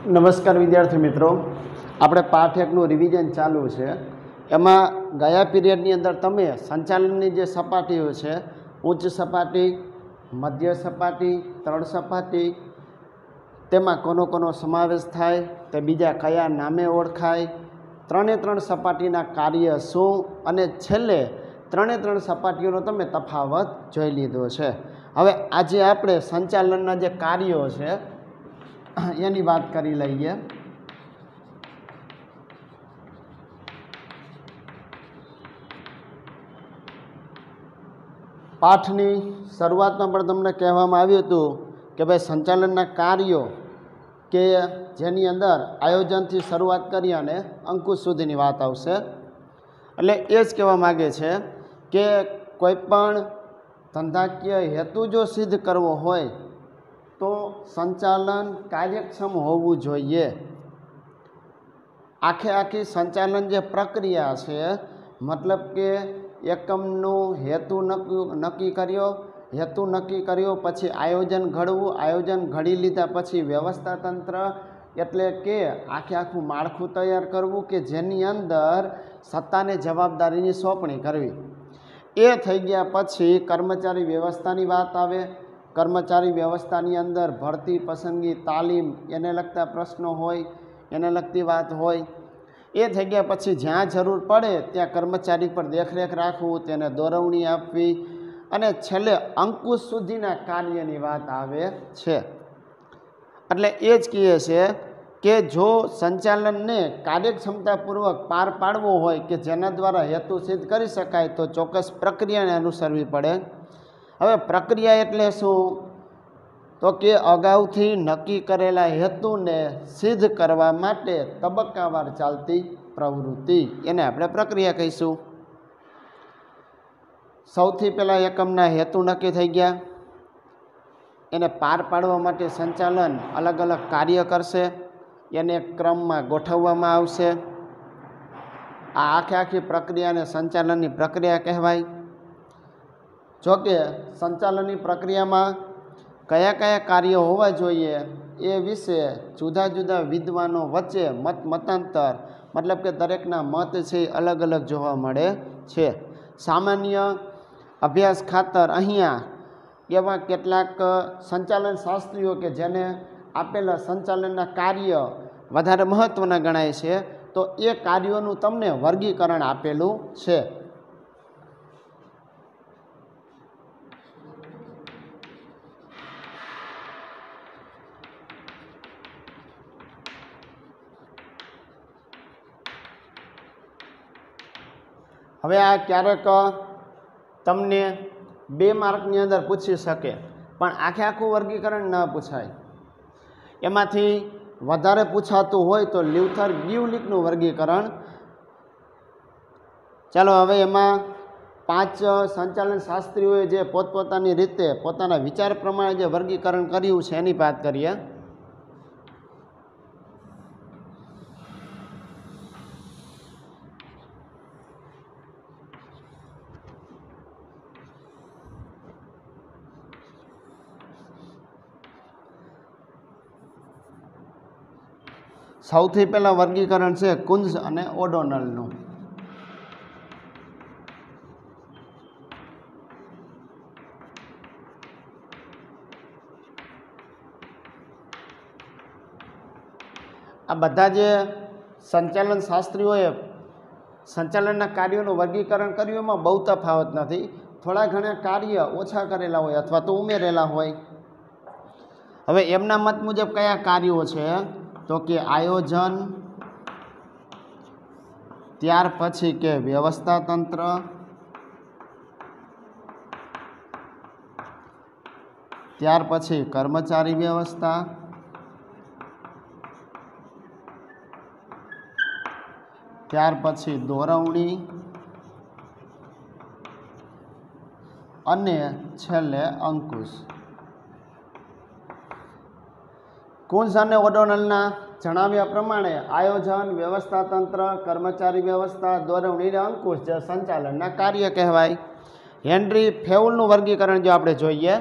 નમસ્કાર વિદ્યાર્થી મિત્રો, આપણે પાઠ 1નું રિવિઝન ચાલુ છે. એમાં ગયા પીરિયડની અંદર તમે સંચાલનની જે સપાટીઓ છે, ઉચ્ચ સપાટી, મધ્ય સપાટી, તળ સપાટી, તેમાં કોનો સમાવેશ થાય, તે બીજા કયા નામે ઓળખાય, ત્રણે ત્રણ સપાટીના કાર્ય શું, અને છેલ્લે ત્રણે ત્રણ સપાટીઓનો તમે તફાવત જોઈ લીધો છે. હવે આજે આપણે સંચાલનના જે કાર્યો છે એની વાત કરી લઈએ. પાઠની શરૂઆતમાં પણ તમને કહેવામાં આવ્યું હતું કે ભાઈ સંચાલનના કાર્યો કે જેની અંદર આયોજનથી શરૂઆત કરી અને અંકુશ સુધીની વાત આવશે. એટલે એ જ કહેવા માગે છે કે કોઈ પણ ધંધાકીય હેતુ જો સિદ્ધ કરવો હોય તો સંચાલન કાર્યક્ષમ હોવું જોઈએ. આખી સંચાલન જે પ્રક્રિયા છે, મતલબ કે એકમનું હેતુ નક્કી કર્યો, પછી આયોજન ઘડવું, આયોજન ઘડી લીધા પછી વ્યવસ્થા તંત્ર, એટલે કે આખું માળખું તૈયાર કરવું કે જેની અંદર સત્તાને જવાબદારીની સોંપણી કરવી. એ થઈ ગયા પછી કર્મચારી વ્યવસ્થાની વાત આવે. કર્મચારી વ્યવસ્થાની અંદર ભરતી, પસંદગી, તાલીમ, એને લગતા પ્રશ્નો હોય, એને લગતી વાત હોય. એ થઈ ગયા પછી જ્યાં જરૂર પડે ત્યાં કર્મચારી પર દેખરેખ રાખવું, તેને દોરવણી આપવી, અને છેલ્લે અંકુશ સુધીના કાર્યની વાત આવે છે. એટલે એ જ કહે છે કે જો સંચાલનને કાર્યક્ષમતાપૂર્વક પાર પાડવો હોય કે જેના દ્વારા હેતુ સિદ્ધ કરી શકાય તો ચોક્કસ પ્રક્રિયાને અનુસરવી પડે. હવે પ્રક્રિયા એટલે શું? તો કે અગાઉથી નક્કી કરેલા હેતુને સિદ્ધ કરવા માટે તબક્કાવાર ચાલતી પ્રવૃત્તિ, એને આપણે પ્રક્રિયા કહીશું. સૌથી પહેલાં એકમના હેતુ નક્કી થઈ ગયા, એને પાર પાડવા માટે સંચાલન અલગ અલગ કાર્ય કરશે, એને ક્રમમાં ગોઠવવામાં આવશે. આ આખી પ્રક્રિયાને સંચાલનની પ્રક્રિયા કહેવાય. જોકે સંચાલનની પ્રક્રિયામાં કયા કાર્યો હોવા જોઈએ એ વિશે જુદા જુદા વિદ્વાનો વચ્ચે મતાંતર, મતલબ કે દરેકના મત છે અલગ અલગ જોવા મળે છે. સામાન્ય અભ્યાસ ખાતર અહીંયા એવા કેટલાક સંચાલન શાસ્ત્રીઓ કે જેને આપેલા સંચાલનના કાર્ય વધારે મહત્ત્વના ગણાય છે, તો એ કાર્યોનું તમને વર્ગીકરણ આપેલું છે. હવે આ ક્યારેક તમને 2 માર્કની અંદર પૂછી શકે, પણ આખું વર્ગીકરણ ન પૂછાય. એમાંથી વધારે પૂછાતું હોય તો લ્યુથર ગિવલિકનું વર્ગીકરણ. ચાલો હવે એમાં 5 સંચાલન શાસ્ત્રીઓએ જે પોતપોતાની રીતે પોતાના વિચાર પ્રમાણે જે વર્ગીકરણ કર્યું છે એની વાત કરીએ. સૌથી પહેલાં વર્ગીકરણ છે કુન્ઝ અને ઓડોનલનું. આ બધા જે સંચાલન શાસ્ત્રીઓએ સંચાલનના કાર્યોનું વર્ગીકરણ કર્યું એમાં બહુ તફાવત નથી. થોડા ઘણા કાર્ય ઓછા કરેલા હોય અથવા તો ઉમેરેલા હોય. હવે એમના મત મુજબ કયા કાર્યો છે? તો કે આયોજન, ત્યાર પછી કે વ્યવસ્થા તંત્ર, ત્યાર પછી કર્મચારી વ્યવસ્થા, ત્યાર પછી દોરવણી, અને છેલ્લે અંકુશ. કુન્ઝ અને ઓડોનલના જણાવ્યા પ્રમાણે આયોજન, વ્યવસ્થા તંત્ર, કર્મચારી વ્યવસ્થા, દોરવણી અને અંકુશ જે સંચાલનના કાર્ય કહેવાય. હેનરી ફેઉલનું વર્ગીકરણ જો આપણે જોઈએ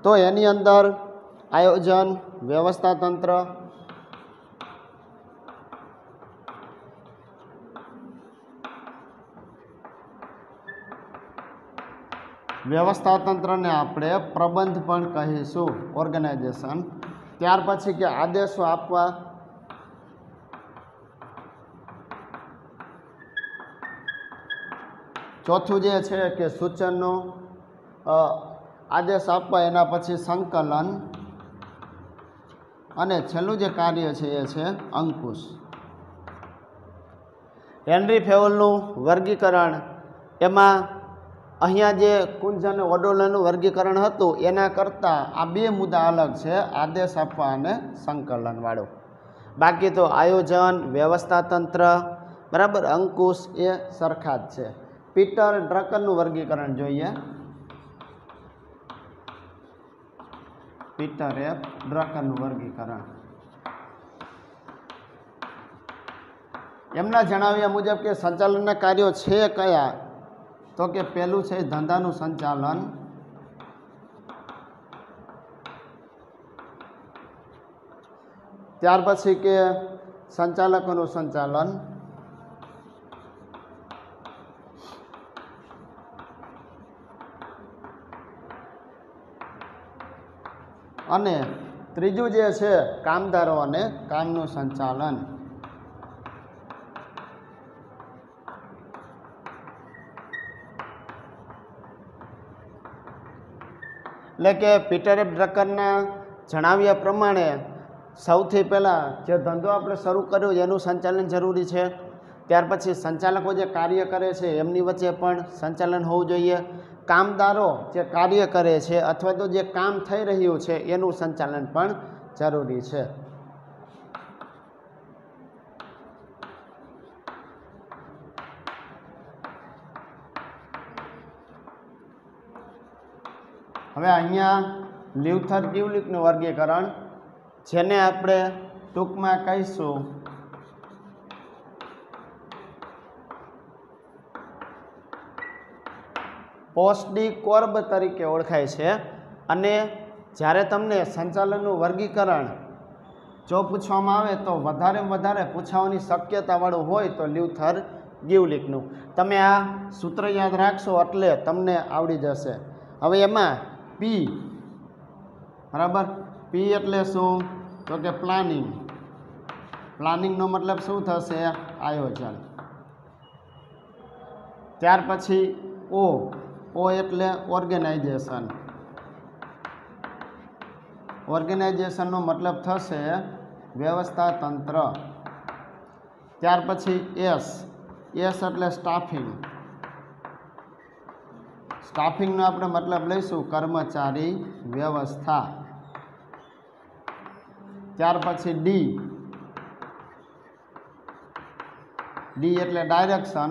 तो एनी अंदर आयोजन, व्यवस्था तंत्र, व्यवस्था तंत्र ने आपणे प्रबंध पण कहीशुं, ऑर्गेनाइजेशन। त्यार पछी के आदेशो आपवा, चौथुं जे छे के सूचननो आदेश आपवा, एना पछी संकलन, अने छेल्लुं जे कार्य छे ए छे अंकुश। हेनरी फेवलनुं वर्गीकरण, एमां अहींया जे कुंज अने ओडोलनुं वर्गीकरण हतुं एना करता आ बे मुद्दा अलग छे, आदेश आपवा अने संकलन वाळुं। बाकी तो आयोजन, व्यवस्था तंत्र, बराबर, अंकुश ए सरखा ज छे। पीटर ड्रकरनुं वर्गीकरण जोईए। पीटर एफ ड्रकरनुं वर्गीकरण एमना जणाव्या मुजब के संचालनना कार्यो छे कया, तो के पहेलुं छे धंधानुं संचालन, त्यार पछी के संचालकोनुं संचालन, अने त्रीजुं जे छे कामदारो अने कामनुं संचालन। એટલે કે પીટર એફ ડ્રકરના જણાવ્યા પ્રમાણે સૌથી પહેલાં જે ધંધો આપણે શરૂ કર્યો એનું સંચાલન જરૂરી છે। ત્યાર પછી સંચાલકો જે કાર્ય કરે છે એમની વચ્ચે પણ સંચાલન હોવું જોઈએ। કામદારો જે કાર્ય કરે છે અથવા તો જે કામ થઈ રહ્યું છે એનું સંચાલન પણ જરૂરી છે। હવે અહીંયા લ્યુથર ગ્યુલિકનું વર્ગીકરણ, જેને આપણે ટૂંકમાં કહીશું પોસ્ટ ડી કોર્બ તરીકે ઓળખાય છે। અને જ્યારે તમને સંચાલનનું વર્ગીકરણ જો પૂછવામાં આવે તો વધારે પૂછવાની શક્યતાવાળું હોય તો લ્યુથર ગ્યુલિકનું। તમે આ સૂત્ર યાદ રાખશો એટલે તમને આવડી જશે। હવે એમાં પી, બરાબર, પી એટલે શું, તો કે પ્લાનિંગ। પ્લાનિંગનો મતલબ શું થશે, આયોજન। ત્યાર પછી ઓ, ઓ એટલે ઓર્ગેનાઇઝેશન। ઓર્ગેનાઇઝેશનનો મતલબ થશે વ્યવસ્થા તંત્ર। ત્યાર પછી એસ, એસ એટલે સ્ટાફિંગ। સ્ટાફિંગનો આપણે મતલબ લઈશું કર્મચારી વ્યવસ્થા। ત્યાર પછી ડી, ડી એટલે ડાયરેક્શન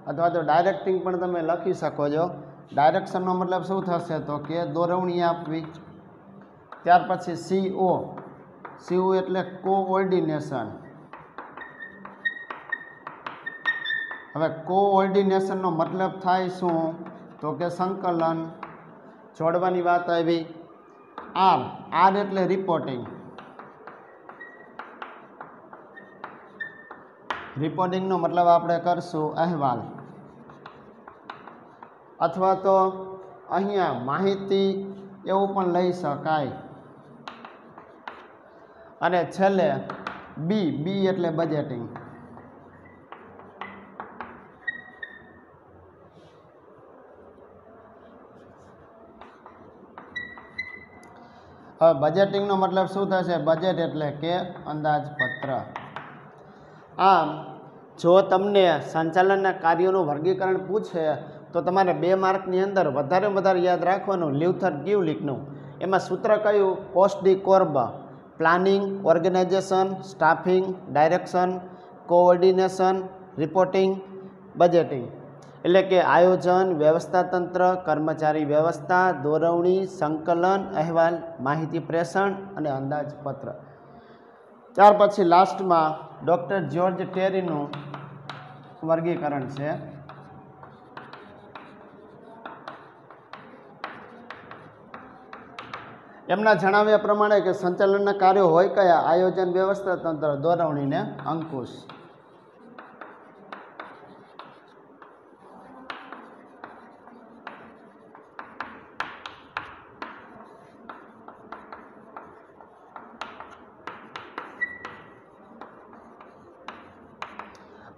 અથવા તો ડાયરેક્ટિંગ પણ તમે લખી શકો છો। ડાયરેક્શનનો મતલબ શું થશે, તો કે દોરવણી આપવી। ત્યાર પછી સીઓ, સીઓ એટલે કોઓર્ડિનેશન। હવે કોઓર્ડિનેશનનો મતલબ થાય શું, તો કે સંકલન, જોડવાની વાત આવી। આર, આર એટલે રિપોર્ટિંગ। રિપોર્ટિંગનો મતલબ આપણે કરશું અહેવાલ, અથવા તો અહીંયા માહિતી એવું પણ લઈ શકાય। અને છેલ્લે બી, બી એટલે બજેટિંગ। હવે બજેટિંગનો મતલબ શું થશે, બજેટ એટલે કે અંદાજપત્ર। આમ જો તમને સંચાલનના કાર્યોનું વર્ગીકરણ પૂછે તો તમારે 2 માર્કની અંદર વધારે યાદ રાખવાનું લ્યુથર ગ્યુલિકનું। એમાં સૂત્ર કયું, POSDCORB, planning, organisation, staffing, direction, coordination, reporting, budgeting. એટલે કે આયોજન, વ્યવસ્થા તંત્ર, કર્મચારી વ્યવસ્થા, દોરવણી, સંકલન, અહેવાલ, માહિતી પ્રેષણ અને અંદાજપત્ર। ત્યાર પછી લાસ્ટમાં ડૉક્ટર જ્યોર્જ ટેરીનું વર્ગીકરણ છે। એમના જણાવ્યા પ્રમાણે કે સંચાલનના કાર્યો હોય કયા? આયોજન, વ્યવસ્થા તંત્ર, દોરવણી ને અંકુશ.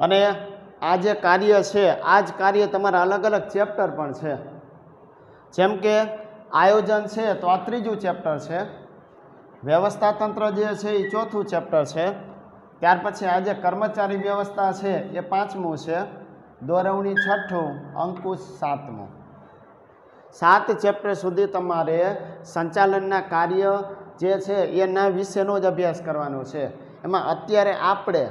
અને આ જે કાર્ય છે આ જ કાર્ય તમારા અલગ અલગ ચેપ્ટર પણ છે. જેમ કે આયોજન છે તો આ 3જું ચેપ્ટર છે, વ્યવસ્થા તંત્ર જે છે એ 4થું ચેપ્ટર છે, ત્યાર પછી આ જે કર્મચારી વ્યવસ્થા છે એ 5મું છે, દોરવણી 6થું, અંકુશ 7મું. 7 ચેપ્ટર સુધી તમારે સંચાલનના કાર્ય જે છે એના વિશેનો જ અભ્યાસ કરવાનો છે. એમાં અત્યારે આપણે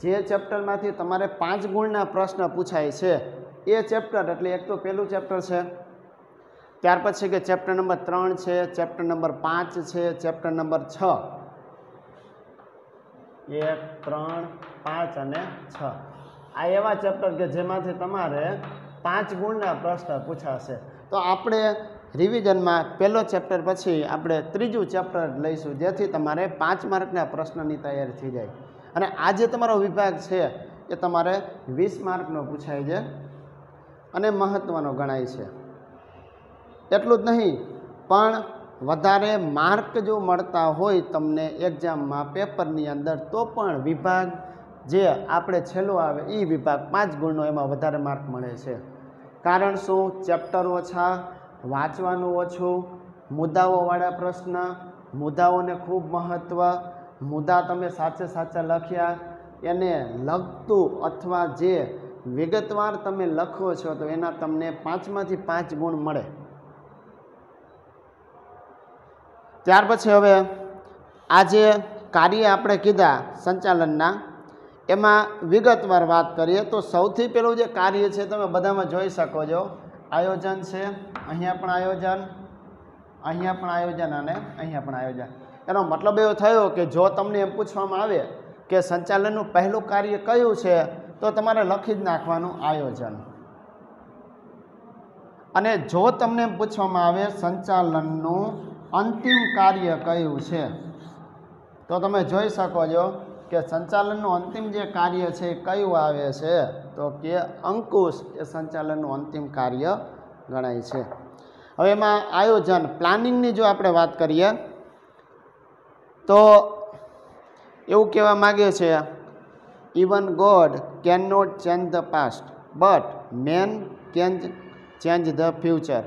જે ચેપ્ટરમાંથી તમારે 5 ગુણના પ્રશ્ન પૂછાય છે એ ચેપ્ટર એટલે એક તો પહેલું ચેપ્ટર છે, ત્યાર પછી કે ચેપ્ટર નંબર 3 છે, ચેપ્ટર નંબર 5 છે, ચેપ્ટર નંબર 6, 1, 3, 5 અને 6 આ એવા ચેપ્ટર કે જેમાંથી તમારે 5 ગુણના પ્રશ્ન પૂછાશે. તો આપણે રિવિઝનમાં પહેલો ચેપ્ટર પછી આપણે 3જું ચેપ્ટર લઈશું જેથી તમારે 5 માર્કના પ્રશ્નની તૈયારી થઈ જાય. અને આ જે તમારો વિભાગ છે એ તમારે 20 માર્કનો પૂછાય છે અને મહત્ત્વનો ગણાય છે. એટલું જ નહીં પણ વધારે માર્ક જો મળતા હોય તમને એક્ઝામમાં પેપરની અંદર તો પણ વિભાગ જે આપણે છેલ્લો આવે એ વિભાગ 5 ગુણનો એમાં વધારે માર્ક મળે છે. કારણ શું? ચેપ્ટર ઓછા, વાંચવાનું ઓછું, મુદ્દાઓવાળા પ્રશ્ન, મુદ્દાઓને ખૂબ મહત્ત્વ, મુદ્દા તમે સાચા લખ્યા, એને લગતું અથવા જે વિગતવાર તમે લખો છો તો એના તમને 5માંથી 5 ગુણ મળે. ત્યાર પછી હવે આ જે કાર્ય આપણે કીધા સંચાલનના એમાં વિગતવાર વાત કરીએ તો સૌથી પહેલું જે કાર્ય છે તમે બધામાં જોઈ શકો છો, આયોજન છે. અહીંયા પણ આયોજન, અહીંયા પણ આયોજન અને અહીંયા પણ આયોજન. એનો મતલબ એવો થયો કે જો તમને એમ પૂછવામાં આવે કે સંચાલનનું પહેલું કાર્ય કયું છે તો તમારે લખી જ નાખવાનું આયોજન. અને જો તમને એમ પૂછવામાં આવે સંચાલનનું અંતિમ કાર્ય કયું છે તો તમે જોઈ શકો છો કે સંચાલનનું અંતિમ જે કાર્ય છે એ કયું આવે છે તો કે અંકુશ એ સંચાલનનું અંતિમ કાર્ય ગણાય છે. હવે એમાં આયોજન પ્લાનિંગની જો આપણે વાત કરીએ તો એવું કહેવા માગે છે, even God can not change the past but man can change the future.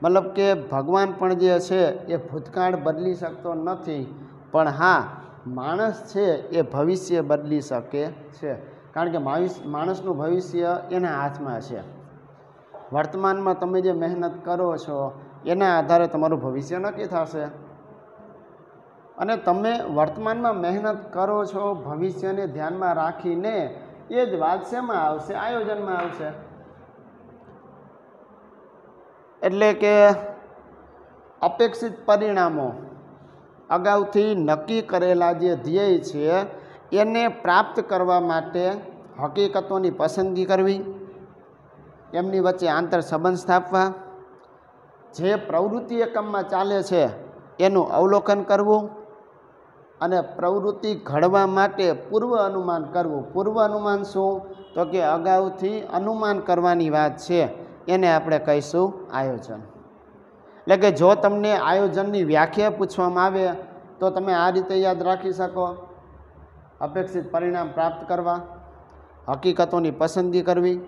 મતલબ કે ભગવાન પણ જે છે એ ભૂતકાળ બદલી શકતો નથી, પણ હા માણસ છે એ ભવિષ્ય બદલી શકે છે. કારણ કે માણસનું ભવિષ્ય એના હાથમાં છે. વર્તમાનમાં તમે જે મહેનત કરો છો એના આધારે તમારું ભવિષ્ય નક્કી થશે. અને તમે વર્તમાનમાં મહેનત કરો છો ભવિષ્યને ધ્યાનમાં રાખીને એ જ વાત શેમાં આવશે? આયોજનમાં આવશે. એટલે કે અપેક્ષિત પરિણામો અગાઉથી નક્કી કરેલા જે ધ્યેય છે એને પ્રાપ્ત કરવા માટે હકીકતોની પસંદગી કરવી, એમની વચ્ચે આંતર સંબંધ સ્થાપવા, જે પ્રવૃત્તિ એકમમાં ચાલે છે એનું અવલોકન કરવું અને પ્રવૃત્તિ ઘડવા માટે પૂર્વ અનુમાન કરવું. પૂર્વ અનુમાન શું? તો કે અગાઉથી અનુમાન કરવાની વાત છે એને આપણે કહીશું આયોજન. એટલે કે જો તમને આયોજનની વ્યાખ્યા પૂછવામાં આવે તો તમે આ રીતે યાદ રાખી શકો, અપેક્ષિત પરિણામ પ્રાપ્ત કરવા, હકીકતોની પસંદગી કરવી,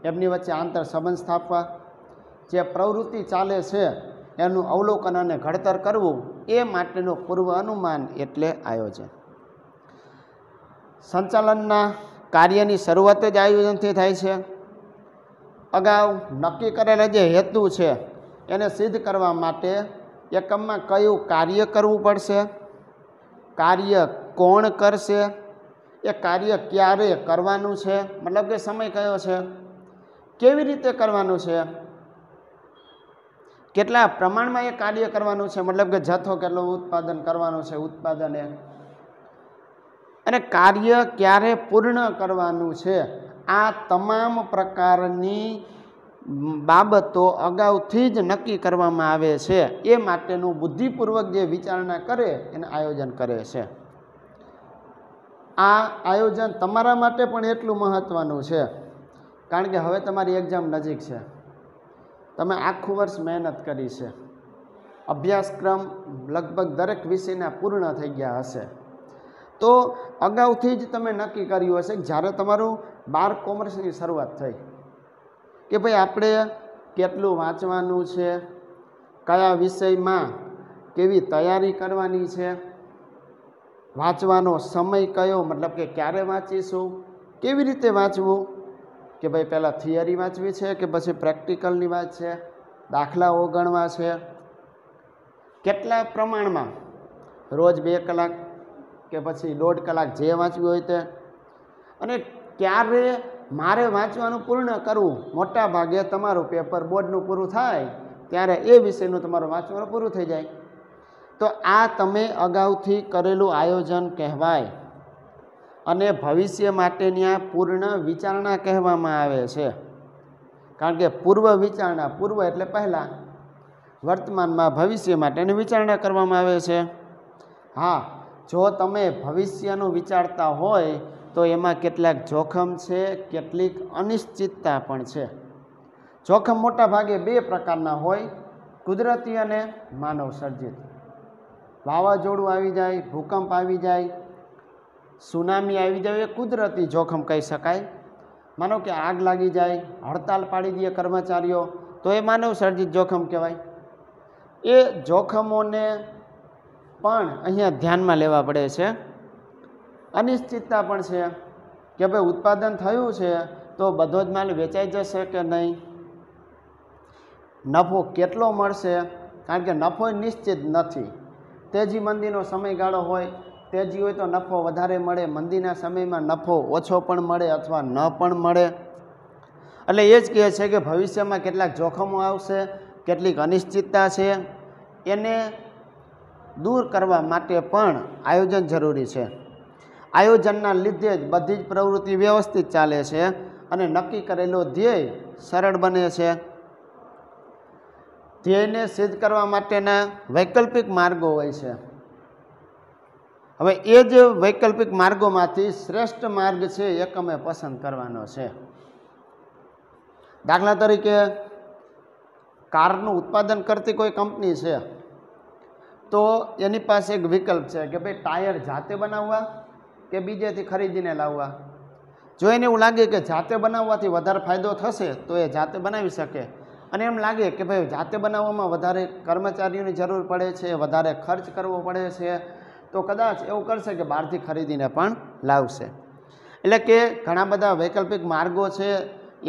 એમની વચ્ચે આંતર સંબંધ સ્થાપવા, જે પ્રવૃત્તિ ચાલે છે એનું અવલોકન અને ઘડતર કરવું, એ માટેનું પૂર્વ અનુમાન એટલે આયોજન. સંચાલનના કાર્યની શરૂઆત જ આયોજનથી થાય છે. અગાઉ નક્કી કરેલા જે હેતુ છે એને સિદ્ધ કરવા માટે એકમમાં કયું કાર્ય કરવું પડશે, કાર્ય કોણ કરશે, એ કાર્ય ક્યારે કરવાનું છે, મતલબ કે સમય કયો છે, કેવી રીતે કરવાનું છે, કેટલા પ્રમાણમાં એ કાર્ય કરવાનું છે, મતલબ કે જથ્થો કેટલો ઉત્પાદન કરવાનું છે, ઉત્પાદન અને કાર્ય ક્યારે પૂર્ણ કરવાનું છે. આ તમામ પ્રકારની બાબતો અગાઉથી જ નક્કી કરવામાં આવે છે એ માટેનું બુદ્ધિપૂર્વક જે વિચારણા કરે એને આયોજન કરે છે. આ આયોજન તમારા માટે પણ એટલું મહત્ત્વનું છે, કારણ કે હવે તમારી એક્ઝામ નજીક છે. તમે આખું વર્ષ મહેનત કરી છે, અભ્યાસક્રમ લગભગ દરેક વિષયના પૂર્ણ થઈ ગયા હશે, તો અગાઉથી જ તમે નક્કી કર્યું હશે કે જ્યારે તમારું 12 કોમર્સની શરૂઆત થઈ કે ભાઈ આપણે કેટલું વાંચવાનું છે, કયા વિષયમાં કેવી તૈયારી કરવાની છે, વાંચવાનો સમય કયો, મતલબ કે ક્યારે વાંચીશું, કેવી રીતે વાંચવું, કે ભાઈ પહેલાં થિયરી વાંચવી છે કે પછી પ્રેક્ટિકલની વાત છે, દાખલાઓ ગણવા છે, કેટલા પ્રમાણમાં, રોજ 2 કલાક કે પછી 1.5 કલાક જે વાંચવું હોય તે, અને ક્યારે મારે વાંચવાનું પૂર્ણ કરવું. મોટા ભાગે તમારું પેપર બોર્ડનું પૂરું થાય ત્યારે એ વિષયનું તમારું વાંચવાનું પૂરું થઈ જાય. તો આ તમે અગાઉથી કરેલું આયોજન કહેવાય અને ભવિષ્ય માટેની આ પૂર્ણ વિચારણા કહેવામાં આવે છે. કારણ કે પૂર્વ વિચારણા, પૂર્વ એટલે પહેલાં, વર્તમાનમાં ભવિષ્ય માટેની વિચારણા કરવામાં આવે છે. હા, જો તમે ભવિષ્યનું વિચારતા હોય તો એમાં કેટલાક જોખમ છે, કેટલીક અનિશ્ચિતતા પણ છે. જોખમ મોટા ભાગે 2 પ્રકારના હોય, કુદરતી અને માનવ સર્જિત. વાવાઝોડું આવી જાય, ભૂકંપ આવી જાય, સુનામી આવી જાય, એ કુદરતી જોખમ કહી શકાય. માનો કે આગ લાગી જાય, હડતાલ પાડી દે કર્મચારીઓ, તો એ માનવ સર્જિત જોખમ કહેવાય. એ જોખમોને પણ અહીંયા ધ્યાનમાં લેવા પડે છે. અનિશ્ચિતતા પણ છે કે ભાઈ ઉત્પાદન થયું છે તો બધો જ માલ વેચાઈ જશે કે નહીં, નફો કેટલો મળશે, કારણ કે નફો નિશ્ચિત નથી. તેજી મંદીનો સમયગાળો હોય, તેજી હોય તો નફો વધારે મળે, મંદીના સમયમાં નફો ઓછો પણ મળે અથવા ન પણ મળે. એટલે એ જ કહે છે કે ભવિષ્યમાં કેટલાક જોખમો આવશે, કેટલીક અનિશ્ચિતતા છે, એને દૂર કરવા માટે પણ આયોજન જરૂરી છે. આયોજનના લીધે જ બધી જ પ્રવૃત્તિ વ્યવસ્થિત ચાલે છે અને નક્કી કરેલો ધ્યેય સરળ બને છે. ધ્યેયને સિદ્ધ કરવા માટેના વૈકલ્પિક માર્ગો હોય છે. હવે એ જ વૈકલ્પિક માર્ગોમાંથી શ્રેષ્ઠ માર્ગ છે એક અમે પસંદ કરવાનો છે. દાખલા તરીકે કારનું ઉત્પાદન કરતી કોઈ કંપની છે તો એની પાસે એક વિકલ્પ છે કે ભાઈ ટાયર જાતે બનાવવા કે બીજેથી ખરીદીને લાવવા. જો એને એવું લાગે કે જાતે બનાવવાથી વધારે ફાયદો થશે તો એ જાતે બનાવી શકે, અને એમ લાગે કે ભાઈ જાતે બનાવવામાં વધારે કર્મચારીઓની જરૂર પડે છે, વધારે ખર્ચ કરવો પડે છે, તો કદાચ એવું કરશે કે બહારથી ખરીદીને પણ લાવશે. એટલે કે ઘણા બધા વૈકલ્પિક માર્ગો છે,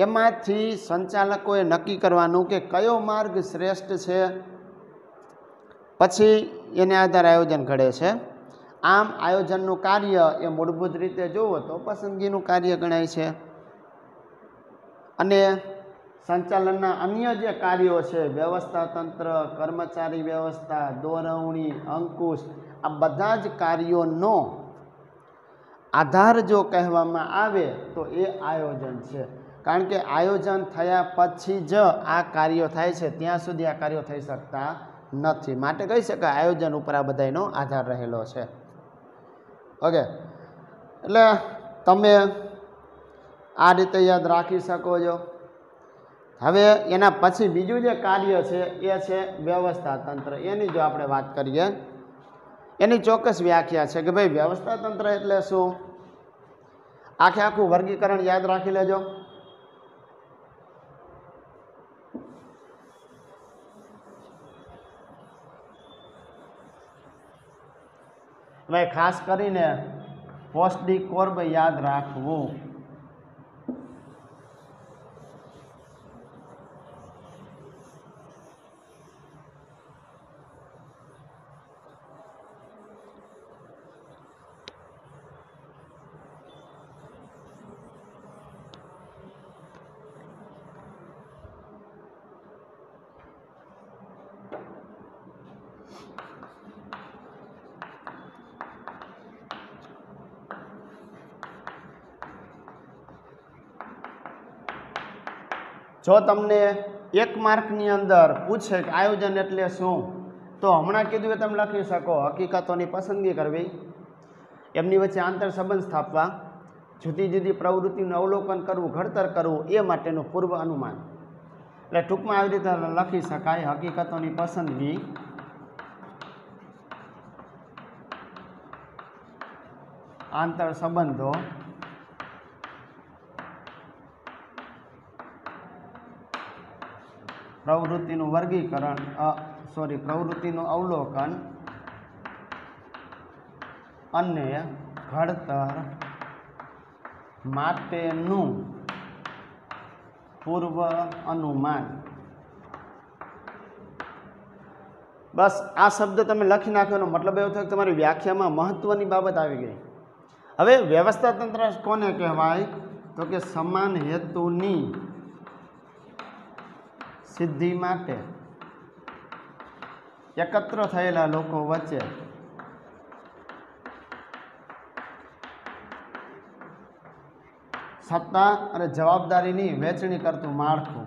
એમાંથી સંચાલકોએ નક્કી કરવાનું કે કયો માર્ગ શ્રેષ્ઠ છે, પછી એને આધારે આયોજન ઘડે છે. આમ આયોજનનું કાર્ય એ મૂળભૂત રીતે જુઓ તો પસંદગીનું કાર્ય ગણાય છે. અને સંચાલનના અન્ય જે કાર્યો છે, વ્યવસ્થા તંત્ર, કર્મચારી વ્યવસ્થા, દોરવણી, અંકુશ, આ બધા જ કાર્યોનો આધાર જો કહેવામાં આવે તો એ આયોજન છે. કારણ કે આયોજન થયા પછી જ આ કાર્યો થાય છે, ત્યાં સુધી આ કાર્યો થઈ શકતા નથી. માટે કહી શકાય આયોજન ઉપર આ બધાનો આધાર રહેલો છે. ઓકે, એટલે તમે આ રીતે યાદ રાખી શકો છો. હવે એના પછી બીજું જે કાર્ય છે એ છે વ્યવસ્થા તંત્ર. એની જો આપણે વાત કરીએ, એની ચોક્કસ વ્યાખ્યા છે કે ભાઈ વ્યવસ્થા તંત્ર એટલે શું. આખું વર્ગીકરણ યાદ રાખી લેજો. હવે ખાસ કરીને પોસ્ટ ડી કોર્બ યાદ રાખવું. જો તમને 1 માર્કની અંદર પૂછે કે આયોજન એટલે શું, તો હમણાં કીધું એ તમે લખી શકો. હકીકતોની પસંદગી કરવી, એમની વચ્ચે આંતર સંબંધ સ્થાપવા, જુદી જુદી પ્રવૃત્તિનું અવલોકન કરવું, ઘડતર કરવું, એ માટેનું પૂર્વ અનુમાન. એટલે ટૂંકમાં આવી રીતે લખી શકાય: હકીકતોની પસંદગી, આંતર સંબંધો, પ્રવૃત્તિનું વર્ગીકરણ, પ્રવૃત્તિનું અવલોકન અને ઘડતર માટેનું પૂર્વ અનુમાન. બસ આ શબ્દ તમે લખી નાખ્યોનો મતલબ એવો થયો કે તમારી વ્યાખ્યામાં મહત્વની બાબત આવી ગઈ. હવે વ્યવસ્થા તંત્ર કોને કહેવાય? તો કે સમાન હેતુની સિદ્ધિ માટે એકત્ર થયેલા લોકો વચ્ચે સત્તા અને જવાબદારીની વહેંચણી કરતું માળખું.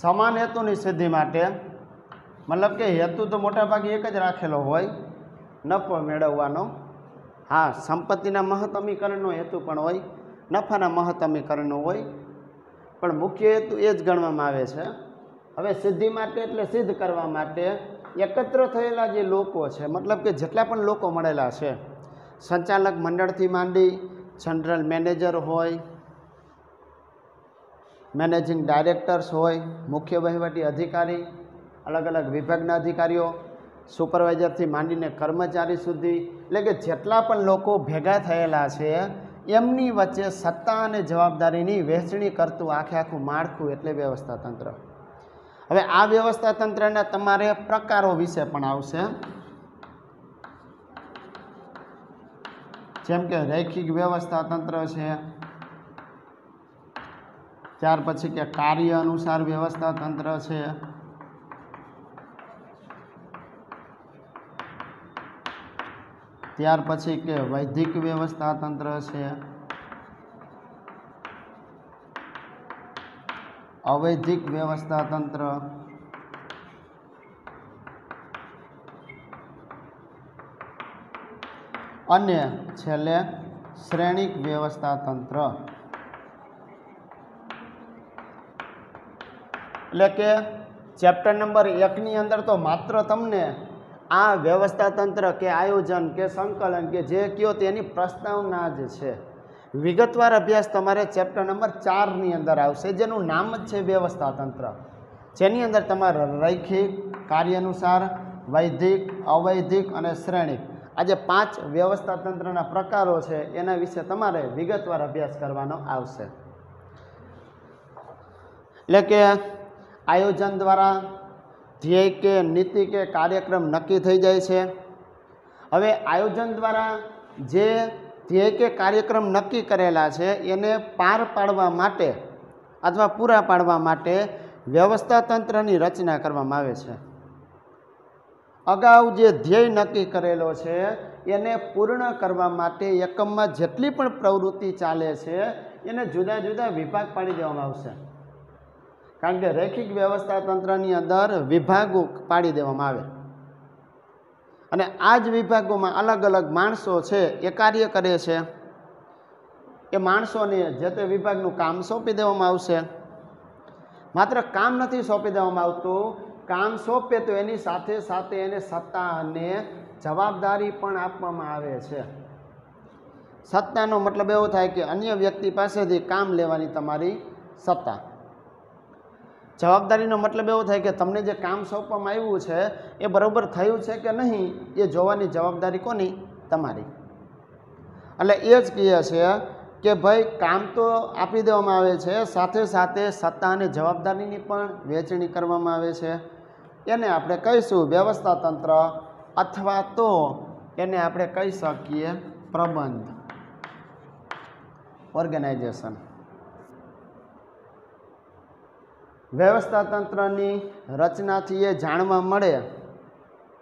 સમાન હેતુની સિદ્ધિ માટે મતલબ કે હેતુ તો મોટાભાગે એક જ રાખેલો હોય, નફો મેળવવાનો. હા, સંપત્તિના મહત્તમીકરણનો હેતુ પણ હોય, નફાના મહત્તમીકરણનો હોય, પણ મુખ્ય હેતુ એ જ ગણવામાં આવે છે. હવે સિદ્ધિ માટે એટલે સિદ્ધ કરવા માટે એકત્ર થયેલા જે લોકો છે, મતલબ કે જેટલા પણ લોકો મળેલા છે, સંચાલક મંડળથી માંડી જનરલ મેનેજર હોય, મેનેજિંગ ડાયરેક્ટર્સ હોય, મુખ્ય વહીવટી અધિકારી, અલગ અલગ વિભાગના અધિકારીઓ, સુપરવાઇઝરથી માંડીને કર્મચારી સુધી, એટલે કે જેટલા પણ લોકો ભેગા થયેલા છે એમની વચ્ચે સત્તા અને જવાબદારીની વહેંચણી કરતું આખું માળખું એટલે વ્યવસ્થા તંત્ર. હવે આ વ્યવસ્થા તંત્રના તમારે પ્રકારો વિશે પણ આવશે, જેમ કે રૈખિક વ્યવસ્થા તંત્ર છે, ત્યાર પછી કે કાર્ય અનુસાર વ્યવસ્થા તંત્ર છે, ત્યાર પછી કે વૈધિક વ્યવસ્થા તંત્ર છે, અવૈધિક વ્યવસ્થા તંત્ર, અને છેલ્લે શ્રેણિક વ્યવસ્થા તંત્ર. એટલે કે ચેપ્ટર નંબર 1ની અંદર તો માત્ર તમને આ વ્યવસ્થા તંત્ર કે આયોજન કે સંકલન કે જે કયો તેની પ્રસ્તાવના જ છે. વિગતવાર અભ્યાસ તમારે ચેપ્ટર નંબર 4ની અંદર આવશે, જેનું નામ જ છે વ્યવસ્થા તંત્ર, જેની અંદર તમારે રૈખિક, કાર્ય અનુસાર, વૈધિક, અવૈધિક અને શ્રેણિક આ જે 5 વ્યવસ્થા તંત્રના પ્રકારો છે એના વિશે તમારે વિગતવાર અભ્યાસ કરવાનો આવશે. એટલે કે આયોજન દ્વારા ધ્યેય કે નીતિ કે કાર્યક્રમ નક્કી થઈ જાય છે. હવે આયોજન દ્વારા જે ધ્યેય કે કાર્યક્રમ નક્કી કરેલા છે એને પાર પાડવા માટે અથવા પૂરા પાડવા માટે વ્યવસ્થા તંત્રની રચના કરવામાં આવે છે. અગાઉ જે ધ્યેય નક્કી કરેલો છે એને પૂર્ણ કરવા માટે એકમમાં જેટલી પણ પ્રવૃત્તિ ચાલે છે એને જુદા જુદા વિભાગ પાડી દેવામાં આવશે. કારણ કે રૈખિક વ્યવસ્થા તંત્રની અંદર વિભાગો પાડી દેવામાં આવે અને આ જ વિભાગોમાં અલગ અલગ માણસો છે એ કાર્ય કરે છે. એ માણસોને જે તે વિભાગનું કામ સોંપી દેવામાં આવશે. માત્ર કામ નથી સોંપી દેવામાં આવતું, કામ સોંપે તો એની સાથે સાથે એને સત્તા અને જવાબદારી પણ આપવામાં આવે છે. સત્તાનો મતલબ એવો થાય કે અન્ય વ્યક્તિ પાસેથી કામ લેવાની તમારી સત્તા. જવાબદારીનો મતલબ એવો થાય કે તમને જે કામ સોંપવામાં આવ્યું છે એ બરાબર થયું છે કે નહીં એ જોવાની જવાબદારી કોની? તમારી. એટલે એ જ કહે છે કે ભાઈ કામ તો આપી દેવામાં આવે છે, સાથે સાથે સત્તા અને જવાબદારીની પણ વહેંચણી કરવામાં આવે છે. એને આપણે કહીશું વ્યવસ્થા તંત્ર અથવા તો એને આપણે કહી શકીએ પ્રબંધ, ઓર્ગેનાઇઝેશન. વ્યવસ્થાતંત્રની રચનાથી એ જાણવા મળે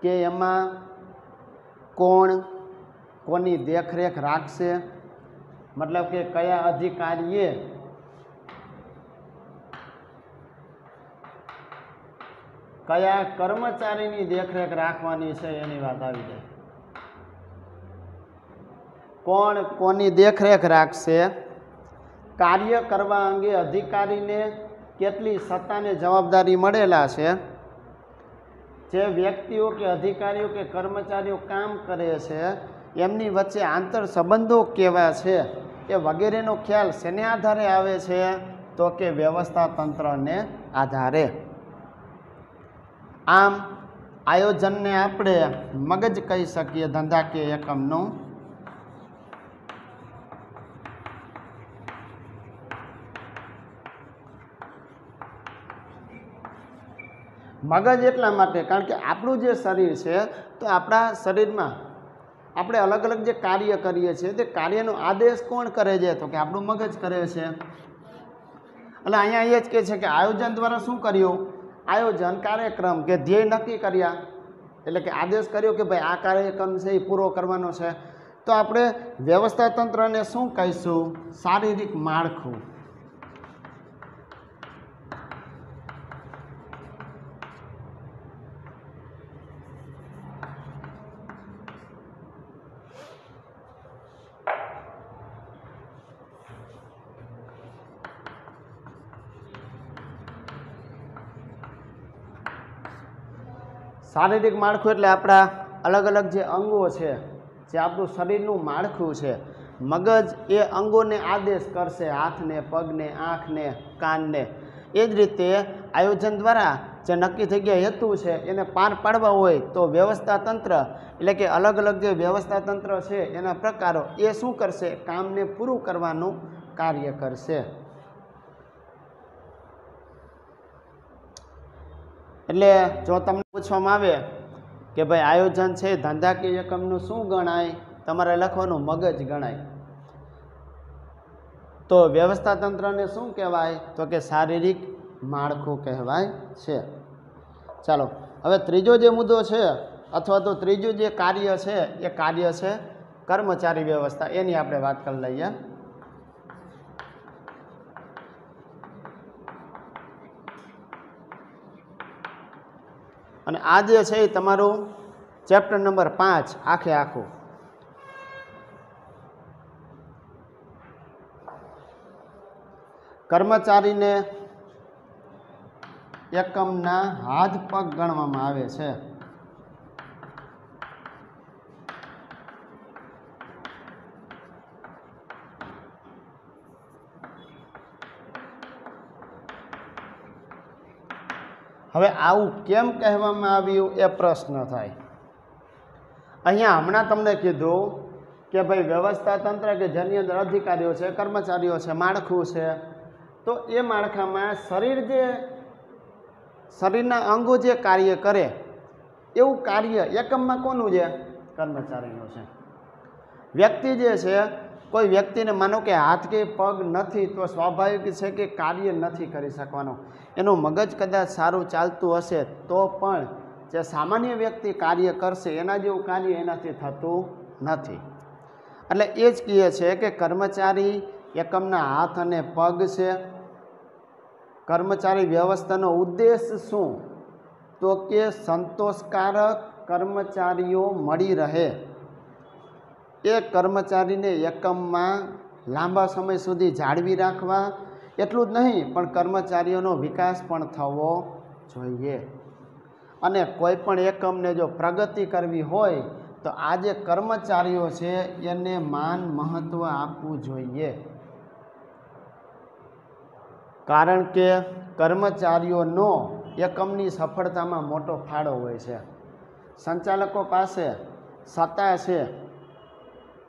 કે એમાં કોણ કોની દેખરેખ રાખશે, મતલબ કે કયા અધિકારીએ કયા કર્મચારીની દેખરેખ રાખવાની છે એની વાત આવી જાય. કોણ કોની દેખરેખ રાખશે, કાર્ય કરવા અંગે અધિકારીને કેટલી સત્તાને જવાબદારી મળેલા છે, જે વ્યક્તિઓ કે અધિકારીઓ કે કર્મચારીઓ કામ કરે છે એમની વચ્ચે આંતર સંબંધો કેવા છે, એ વગેરેનો ખ્યાલ શેને આધારે આવે છે, તો કે વ્યવસ્થા તંત્રને આધારે. આમ આયોજનને આપણે મગજ કહી શકીએ ધંધાકીય એકમનું. મગજ એટલા માટે કારણ કે આપણું જે શરીર છે તો આપણા શરીરમાં આપણે અલગ અલગ જે કાર્ય કરીએ છીએ તે કાર્યનો આદેશ કોણ કરે છે, તો કે આપણું મગજ કરે છે. એટલે અહીંયા એ જ કહે છે કે આયોજન દ્વારા શું કર્યું, આયોજન કાર્યક્રમ કે ધ્યેય નક્કી કર્યા, એટલે કે આદેશ કર્યો કે ભાઈ આ કાર્યક્રમ છે એ પૂરો કરવાનો છે. તો આપણે વ્યવસ્થા તંત્રને શું કહીશું, શારીરિક માળખું. શારીરિક માળખું એટલે આપણા અલગ અલગ જે અંગો છે, જે આપણું શરીરનું માળખું છે. મગજ એ અંગોને આદેશ કરશે, હાથને, પગને, આંખને, કાનને. એ જ રીતે આયોજન દ્વારા જે નક્કી થઈ ગયા હેતુ છે એને પાર પાડવા હોય તો વ્યવસ્થા તંત્ર એટલે કે અલગ અલગ જે વ્યવસ્થા તંત્ર છે એના પ્રકારો એ શું કરશે, કામને પૂરું કરવાનું કાર્ય કરશે. એટલે જો તમને પૂછવામાં આવે કે ભાઈ આયોજન છે ધંધાકીય એકમનું શું ગણાય, તમારે લખવાનું મગજ ગણાય. તો વ્યવસ્થા તંત્રને શું કહેવાય, તો કે શારીરિક માળખું કહેવાય છે. ચાલો હવે ત્રીજો જે મુદ્દો છે અથવા તો ત્રીજું જે કાર્ય છે એ કાર્ય છે કર્મચારી વ્યવસ્થા. એની આપણે વાત કરી લઈએ. અને આ જે છે એ તમારું ચેપ્ટર નંબર 5 આખે આખું. કર્મચારીને એકમના હાથ પગ ગણવામાં આવે છે. હવે આવું કેમ કહેવામાં આવ્યું એ પ્રશ્ન થાય. અહીંયા હમણાં તમને કીધું કે ભાઈ વ્યવસ્થા તંત્ર કે જેની અંદર અધિકારીઓ છે, કર્મચારીઓ છે, માળખું છે. તો એ માળખામાં શરીરના અંગો જે કાર્ય કરે એવું કાર્ય એકમમાં કોનું છે, કર્મચારીનું છે. વ્યક્તિ જે છે, કોઈ વ્યક્તિને માનો કે હાથ કે પગ નથી તો સ્વાભાવિક છે કે કાર્ય નથી કરી શકવાનો. એનું મગજ કદાચ સારું ચાલતું હશે તો પણ જે સામાન્ય વ્યક્તિ કાર્ય કરશે એના જેવું કાર્ય એનાથી થતું નથી. એટલે એ જ કહે છે કે કર્મચારી એકમના હાથ અને પગ છે. કર્મચારી વ્યવસ્થાનો ઉદ્દેશ શું, તો કે સંતોષકારક કર્મચારીઓ મળી રહે, એ કર્મચારીને એકમમાં લાંબા સમય સુધી જાળવી રાખવા. એટલું જ નહીં પણ કર્મચારીઓનો વિકાસ પણ થવો જોઈએ. અને કોઈ પણ એકમને જો પ્રગતિ કરવી હોય તો આ જે કર્મચારીઓ છે એને માન મહત્ત્વ આપવું જોઈએ. કારણ કે કર્મચારીઓનો એકમની સફળતામાં મોટો ફાળો હોય છે. સંચાલકો પાસે સત્તા છે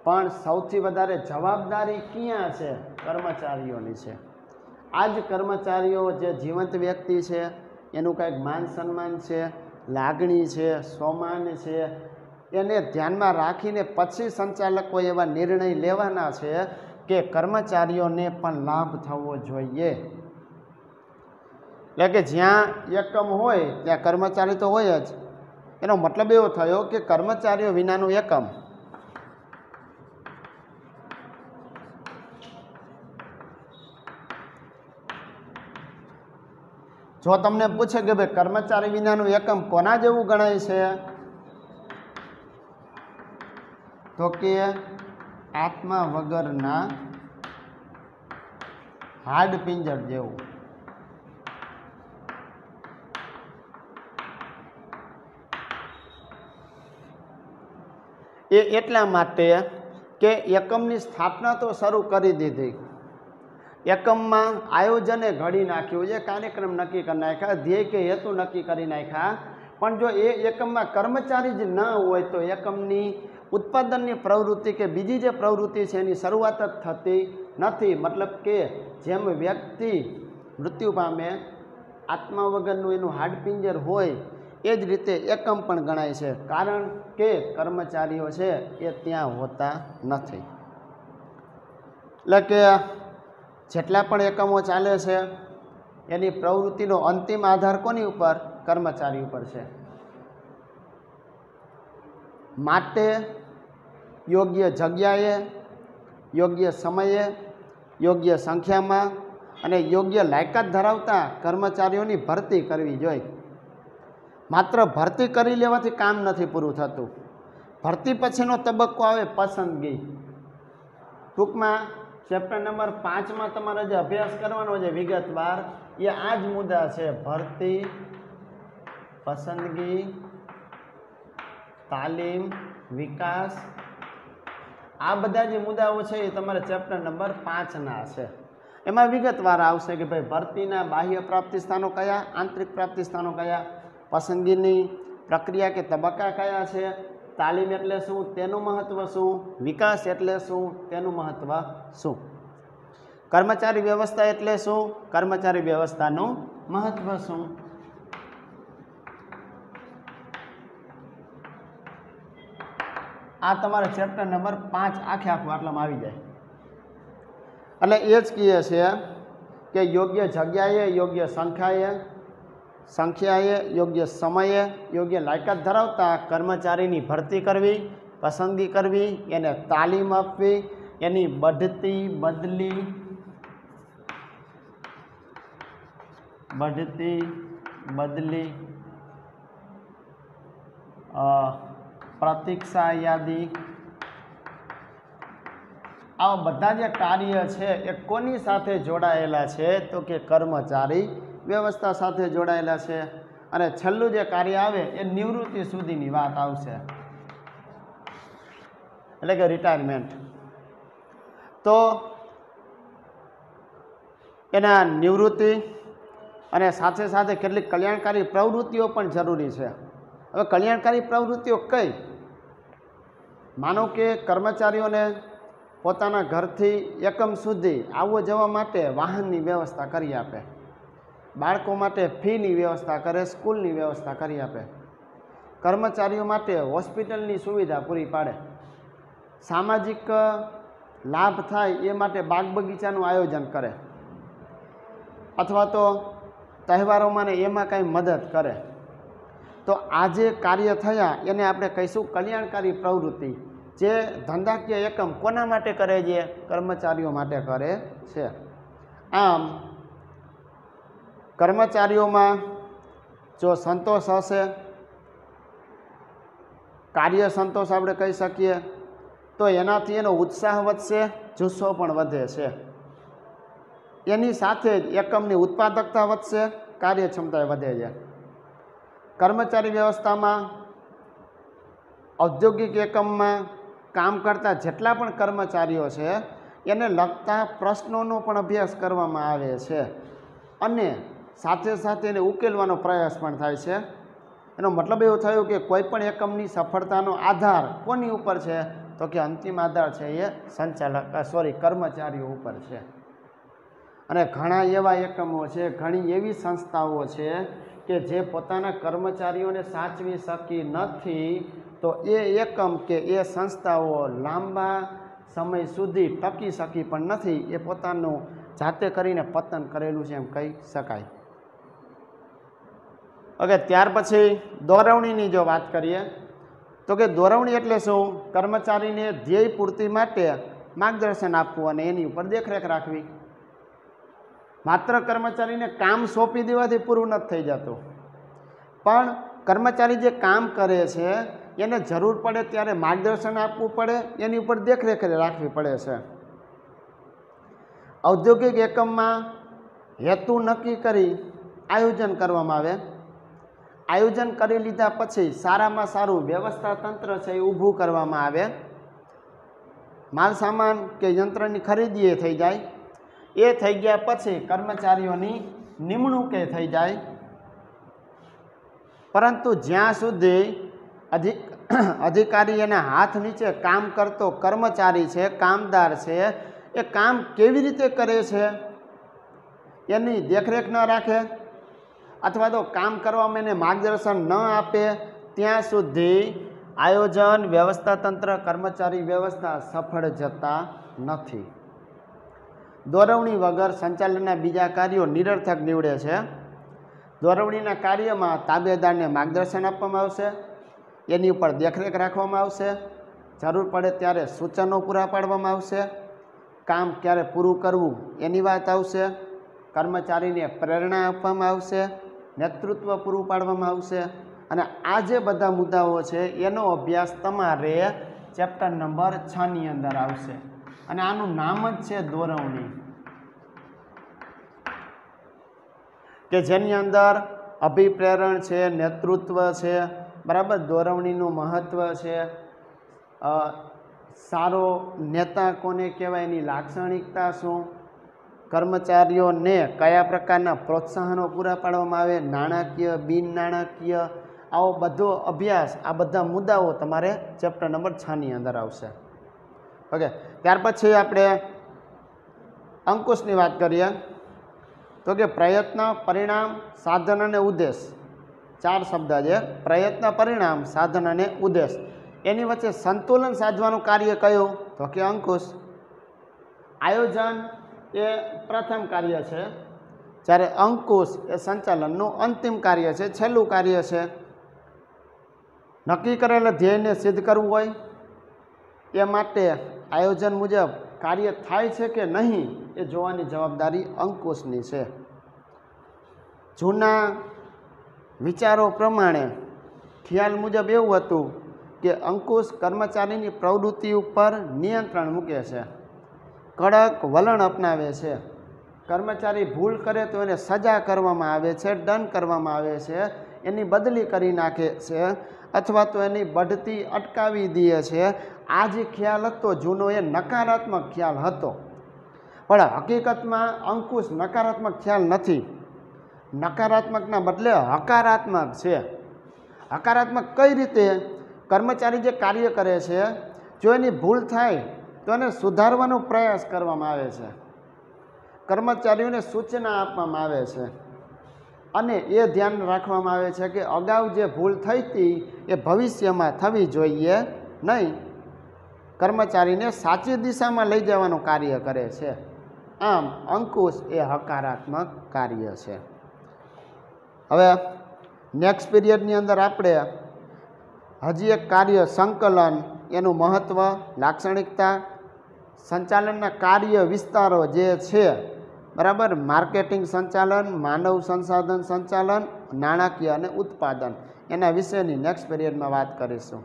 પણ સૌથી વધારે જવાબદારી ક્યાં છે, કર્મચારીઓની છે. આ જ કર્મચારીઓ જે જીવંત વ્યક્તિ છે એનું કંઈક માન સન્માન છે, લાગણી છે, સ્વમાન છે, એને ધ્યાનમાં રાખીને પછી સંચાલકો એવા નિર્ણય લેવાના છે કે કર્મચારીઓને પણ લાભ થવો જોઈએ. એટલે કે જ્યાં એકમ હોય ત્યાં કર્મચારી તો હોય જ. એનો મતલબ એવો થયો કે કર્મચારીઓ વિનાનું એકમ જો તમને પૂછે કે ભાઈ કર્મચારી વિનાનું એકમ કોના જેવું ગણાય છે, તો કે આત્મા વગરના હાડપિંજર જેવું. એ એટલા માટે કે એકમની સ્થાપના તો શરૂ કરી દીધી, એકમમાં આયોજને ઘડી નાખ્યું છે, કાર્યક્રમ નક્કી કરી નાખ્યા, ધ્યેય કે હેતુ નક્કી કરી નાખ્યા, પણ જો એ એકમમાં કર્મચારી જ ન હોય તો એકમની ઉત્પાદનની પ્રવૃત્તિ કે બીજી જે પ્રવૃત્તિ છે એની શરૂઆત જ થતી નથી. મતલબ કે જેમ વ્યક્તિ મૃત્યુ પામે આત્મા વગરનું એનું હાડપિંજર હોય એ જ રીતે એકમ પણ ગણાય છે, કારણ કે કર્મચારીઓ છે એ ત્યાં હોતા નથી. એટલે કે જેટલા પણ એકમો ચાલે છે એની પ્રવૃત્તિનો અંતિમ આધાર કોની ઉપર? કર્મચારી ઉપર છે. માટે યોગ્ય જગ્યાએ, યોગ્ય સમયે, યોગ્ય સંખ્યામાં અને યોગ્ય લાયકાત ધરાવતા કર્મચારીઓની ભરતી કરવી જોઈએ. માત્ર ભરતી કરી લેવાથી કામ નથી પૂરું થતું. ભરતી પછીનો તબક્કો આવે પસંદગી. ટૂંકમાં ચેપ્ટર નંબર 5માં તમારે જે અભ્યાસ કરવાનો છે વિગતવાર, એ આ જ મુદ્દા છે: ભરતી, પસંદગી, તાલીમ, વિકાસ. આ બધા જે મુદ્દાઓ છે એ તમારે ચેપ્ટર નંબર 5ના છે. એમાં વિગતવાર આવશે કે ભાઈ ભરતીના બાહ્ય પ્રાપ્તિ સ્થાનો કયા, આંતરિક પ્રાપ્તિ સ્થાનો કયા, પસંદગીની પ્રક્રિયા કે તબક્કા કયા છે, તાલીમ એટલે શું, તેનું મહત્ત્વ શું, વિકાસ એટલે શું, તેનું મહત્ત્વ શું, કર્મચારી વ્યવસ્થા એટલે શું, કર્મચારી વ્યવસ્થાનું મહત્ત્વ શું. આ તમારે ચેપ્ટર નંબર 5 આખું આટલામાં આવી જાય. એટલે એ જ કહે છે કે યોગ્ય જગ્યાએ, યોગ્ય સંખ્યાએ, યોગ્ય સમયે, યોગ્ય લાયકાત ધરાવતા કર્મચારીની ભરતી કરવી, પસંદગી કરવી, એને તાલીમ આપવી, એની બઢતી, બદલી, પ્રતીક્ષા યાદી, આવા બધા જે કાર્ય છે એ કોની સાથે જોડાયેલા છે? તો કે કર્મચારી વ્યવસ્થા સાથે જોડાયેલા છે. અને છેલ્લું જે કાર્ય આવે એ નિવૃત્તિ સુધીની વાત આવશે, એટલે કે રિટાયરમેન્ટ. તો એના નિવૃત્તિ અને સાથે સાથે કેટલીક કલ્યાણકારી પ્રવૃત્તિઓ પણ જરૂરી છે. હવે કલ્યાણકારી પ્રવૃત્તિઓ કઈ? માનો કે કર્મચારીઓને પોતાના ઘરથી એકમ સુધી આવવા જવા માટે વાહનની વ્યવસ્થા કરી આપે, બાળકો માટે ફીની વ્યવસ્થા કરે, સ્કૂલની વ્યવસ્થા કરી આપે, કર્મચારીઓ માટે હોસ્પિટલની સુવિધા પૂરી પાડે, સામાજિક લાભ થાય એ માટે બાગ બગીચાનું આયોજન કરે, અથવા તો તહેવારોમાં ને એમાં કાંઈ મદદ કરે. તો આ જે કાર્ય થયા એને આપણે કહીશું કલ્યાણકારી પ્રવૃત્તિ. જે ધંધાકીય એકમ કોના માટે કરે છે? કર્મચારીઓ માટે કરે છે. આમ કર્મચારીઓમાં જો સંતોષ હશે, કાર્ય સંતોષ આપણે કહી શકીએ, તો એનાથી એનો ઉત્સાહ વધશે, જુસ્સો પણ વધે છે. એની સાથે જ એકમની ઉત્પાદકતા વધશે, કાર્યક્ષમતા વધે છે. કર્મચારી વ્યવસ્થામાં ઔદ્યોગિક એકમમાં કામ કરતા જેટલા પણ કર્મચારીઓ છે એને લગતા પ્રશ્નોનો પણ અભ્યાસ કરવામાં આવે છે, અને સાથે સાથે એને ઉકેલવાનો પ્રયાસ પણ થાય છે. એનો મતલબ એવો થયો કે કોઈ પણ એકમની સફળતાનો આધાર કોની ઉપર છે? તો કે અંતિમ આધાર છે એ કર્મચારીઓ ઉપર છે. અને ઘણા એવા એકમો છે, ઘણી એવી સંસ્થાઓ છે કે જે પોતાના કર્મચારીઓને સાચવી શકી નથી, તો એ એકમ કે એ સંસ્થાઓ લાંબા સમય સુધી ટકી શકી પણ નથી. એ પોતાનું જાતે કરીને પતન કરેલું છે એમ કહી શકાય. ઓકે, ત્યાર પછી દોરવણીની જો વાત કરીએ તો કે દોરવણી એટલે શું? કર્મચારીને ધ્યેય પૂર્તિ માટે માર્ગદર્શન આપવું અને એની ઉપર દેખરેખ રાખવી. માત્ર કર્મચારીને કામ સોંપી દેવાથી પૂરું નથી થઈ જતું, પણ કર્મચારી જે કામ કરે છે એને જરૂર પડે ત્યારે માર્ગદર્શન આપવું પડે, એની ઉપર દેખરેખ રાખવી પડે છે. ઔદ્યોગિક એકમમાં હેતુ નક્કી કરી આયોજન કરવામાં આવે. આયોજન કરી લીધા પછી સારામાં સારું વ્યવસ્થા તંત્ર છે એ ઊભું કરવામાં આવે. માલ સામાન કે યંત્રની ખરીદી એ થઈ જાય. એ થઈ ગયા પછી કર્મચારીઓની નિમણૂક એ થઈ જાય. પરંતુ જ્યાં સુધી અધિકારી એના હાથ નીચે કામ કરતો કર્મચારી છે, કામદાર છે, એ કામ કેવી રીતે કરે છે એની દેખરેખ ન રાખે અથવા તો કામ કરવામાં એને માર્ગદર્શન ન આપે ત્યાં સુધી આયોજન, વ્યવસ્થા તંત્ર, કર્મચારી વ્યવસ્થા સફળ જતા નથી. દોરવણી વગર સંચાલનના બીજા કાર્યો નિરર્થક નીવડે છે. દોરવણીના કાર્યમાં તાબેદારને માર્ગદર્શન આપવામાં આવશે, એની ઉપર દેખરેખ રાખવામાં આવશે, જરૂર પડે ત્યારે સૂચનો પૂરા પાડવામાં આવશે, કામ ક્યારે પૂરું કરવું એની વાત આવશે, કર્મચારીને પ્રેરણા આપવામાં આવશે, નેતૃત્વ પૂરું પાડવામાં આવશે. અને આ જે બધા મુદ્દાઓ છે એનો અભ્યાસ તમારે ચેપ્ટર નંબર 6ની અંદર આવશે અને આનું નામ જ છે દોરવણી, કે જેની અંદર અભિપ્રેરણ છે, નેતૃત્વ છે, બરાબર, દોરવણીનું મહત્ત્વ છે, સારો નેતા કોને કહેવાય, એની લાક્ષણિકતા શું, કર્મચારીઓને કયા પ્રકારના પ્રોત્સાહનો પૂરા પાડવામાં આવે, નાણાકીય, બિન નાણાકીય, આવો બધો અભ્યાસ, આ બધા મુદ્દાઓ તમારે ચેપ્ટર નંબર 6ની અંદર આવશે. ઓકે, ત્યાર પછી આપણે અંકુશની વાત કરીએ તો કે પ્રયત્ન, પરિણામ, સાધન અને ઉદ્દેશ, 4 શબ્દ છે. પ્રયત્ન, પરિણામ, સાધન અને ઉદ્દેશ, એની વચ્ચે સંતુલન સાધવાનું કાર્ય કયું? તો કે અંકુશ. આયોજન એ પ્રથમ કાર્ય છે, જ્યારે અંકુશ એ સંચાલનનું અંતિમ કાર્ય છે, છેલ્લું કાર્ય છે. નક્કી કરેલા ધ્યેયને સિદ્ધ કરવું હોય એ માટે આયોજન મુજબ કાર્ય થાય છે કે નહીં એ જોવાની જવાબદારી અંકુશની છે. જૂના વિચારો પ્રમાણે ખ્યાલ મુજબ એવું હતું કે અંકુશ કર્મચારીની પ્રવૃત્તિ ઉપર નિયંત્રણ મૂકે છે, કડક વલણ અપનાવે છે. કર્મચારી ભૂલ કરે તો એને સજા કરવામાં આવે છે, દંડ કરવામાં આવે છે, એની બદલી કરી નાખે છે અથવા તો એની બઢતી અટકાવી દે છે. આ જે ખ્યાલ હતો જૂનો એ નકારાત્મક ખ્યાલ હતો, પણ હકીકતમાં અંકુશ નકારાત્મક ખ્યાલ નથી. નકારાત્મકના બદલે હકારાત્મક છે. હકારાત્મક કઈ રીતે? કર્મચારી જે કાર્ય કરે છે જો એની ભૂલ થાય તો એને સુધારવાનો પ્રયાસ કરવામાં આવે છે, કર્મચારીઓને સૂચના આપવામાં આવે છે અને એ ધ્યાન રાખવામાં આવે છે કે અગાઉ જે ભૂલ થઈ હતી એ ભવિષ્યમાં થવી જોઈએ નહીં. કર્મચારીને સાચી દિશામાં લઈ જવાનું કાર્ય કરે છે. આમ અંકુશ એ હકારાત્મક કાર્ય છે. હવે નેક્સ્ટ પીરિયડની અંદર આપણે હજી એક કાર્ય સંકલન, એનું મહત્ત્વ, લાક્ષણિકતા, સંચાલનના કાર્ય વિસ્તારો જે છે, બરાબર, માર્કેટિંગ સંચાલન, માનવ સંસાધન સંચાલન, નાણાકીય અને ઉત્પાદન, એના વિશેની નેક્સ્ટ પીરિયડમાં વાત કરીશું.